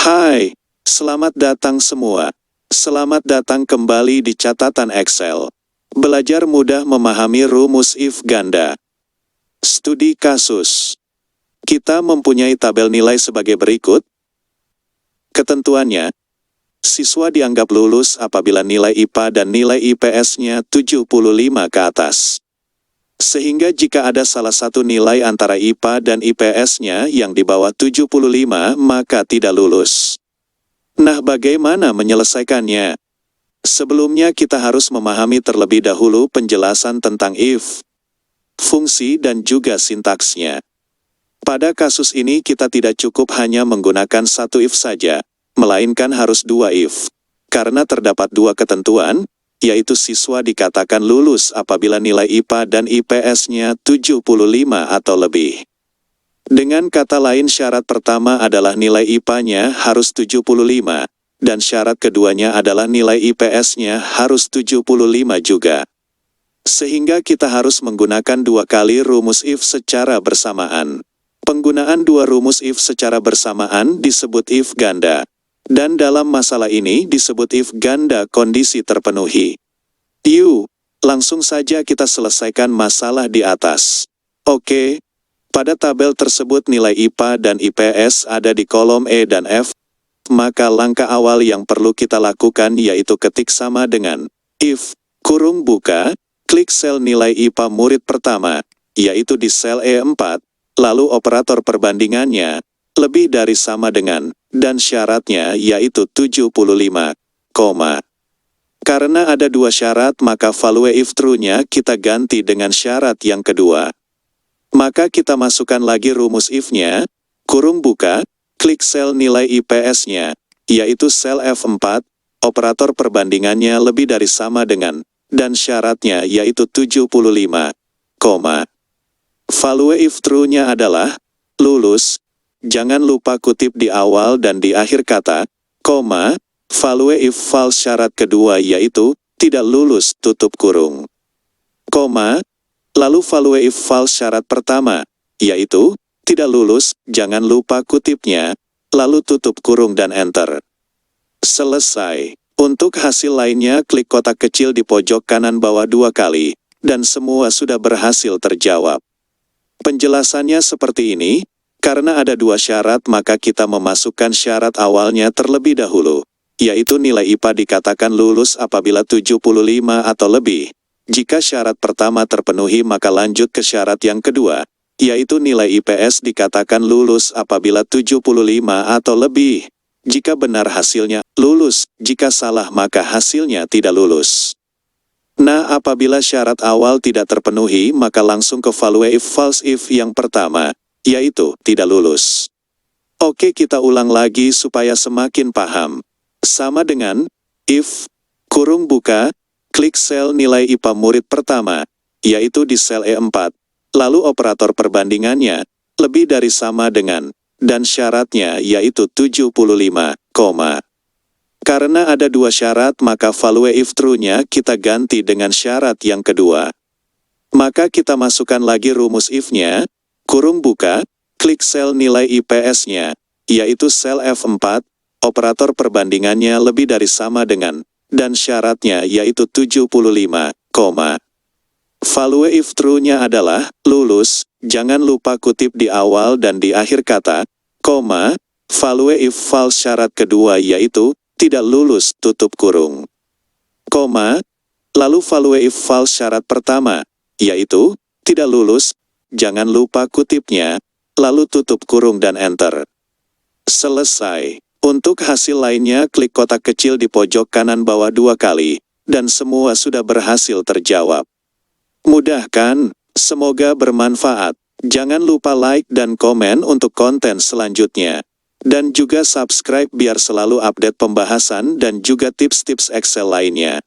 Hai, selamat datang semua. Selamat datang kembali di catatan Excel. Belajar mudah memahami rumus if ganda. Studi kasus. Kita mempunyai tabel nilai sebagai berikut. Ketentuannya, siswa dianggap lulus apabila nilai IPA dan nilai IPS-nya 75 ke atas. Sehingga jika ada salah satu nilai antara IPA dan IPS-nya yang di bawah 75, maka tidak lulus. Nah, bagaimana menyelesaikannya? Sebelumnya kita harus memahami terlebih dahulu penjelasan tentang if, fungsi dan juga sintaksnya. Pada kasus ini kita tidak cukup hanya menggunakan satu if saja, melainkan harus dua if. Karena terdapat dua ketentuan, yaitu siswa dikatakan lulus apabila nilai IPA dan IPS-nya 75 atau lebih. Dengan kata lain, syarat pertama adalah nilai IPA-nya harus 75, dan syarat keduanya adalah nilai IPS-nya harus 75 juga. Sehingga kita harus menggunakan dua kali rumus if secara bersamaan. Penggunaan dua rumus if secara bersamaan disebut if ganda. Dan dalam masalah ini disebut if ganda kondisi terpenuhi. Yuk, langsung saja kita selesaikan masalah di atas. Oke, pada tabel tersebut nilai IPA dan IPS ada di kolom E dan F, maka langkah awal yang perlu kita lakukan yaitu ketik sama dengan if, kurung buka, klik sel nilai IPA murid pertama, yaitu di sel E4, lalu operator perbandingannya, lebih dari sama dengan, dan syaratnya yaitu 75, Karena ada dua syarat maka value if true-nya kita ganti dengan syarat yang kedua. Maka kita masukkan lagi rumus if-nya, kurung buka, klik sel nilai IPS-nya, yaitu sel F4, operator perbandingannya lebih dari sama dengan, dan syaratnya yaitu 75, Value if true-nya adalah, lulus. Jangan lupa kutip di awal dan di akhir kata, value if false syarat kedua yaitu, tidak lulus tutup kurung. Lalu value if false syarat pertama, yaitu, tidak lulus, jangan lupa kutipnya, lalu tutup kurung dan enter. Selesai. Untuk hasil lainnya klik kotak kecil di pojok kanan bawah 2 kali, dan semua sudah berhasil terjawab. Penjelasannya seperti ini. Karena ada dua syarat maka kita memasukkan syarat awalnya terlebih dahulu, yaitu nilai IPA dikatakan lulus apabila 75 atau lebih. Jika syarat pertama terpenuhi maka lanjut ke syarat yang kedua, yaitu nilai IPS dikatakan lulus apabila 75 atau lebih. Jika benar hasilnya lulus, jika salah maka hasilnya tidak lulus. Nah, apabila syarat awal tidak terpenuhi maka langsung ke value if false if yang pertama, yaitu tidak lulus. Oke, kita ulang lagi supaya semakin paham. Sama dengan if, kurung buka, klik sel nilai IPA murid pertama, yaitu di sel E4, lalu operator perbandingannya, lebih dari sama dengan, dan syaratnya yaitu 75, Karena ada dua syarat maka value if true-nya kita ganti dengan syarat yang kedua. Maka kita masukkan lagi rumus if-nya, kurung buka, klik sel nilai IPS-nya, yaitu sel F4, operator perbandingannya lebih dari sama dengan, dan syaratnya yaitu 75, Value if true-nya adalah, lulus, jangan lupa kutip di awal dan di akhir kata, value if false syarat kedua yaitu, tidak lulus tutup kurung, lalu value if false syarat pertama, yaitu, tidak lulus, jangan lupa kutipnya, lalu tutup kurung dan enter. Selesai. Untuk hasil lainnya klik kotak kecil di pojok kanan bawah 2 kali, dan semua sudah berhasil terjawab. Mudah kan? Semoga bermanfaat. Jangan lupa like dan komen untuk konten selanjutnya. Dan juga subscribe biar selalu update pembahasan dan juga tips-tips Excel lainnya.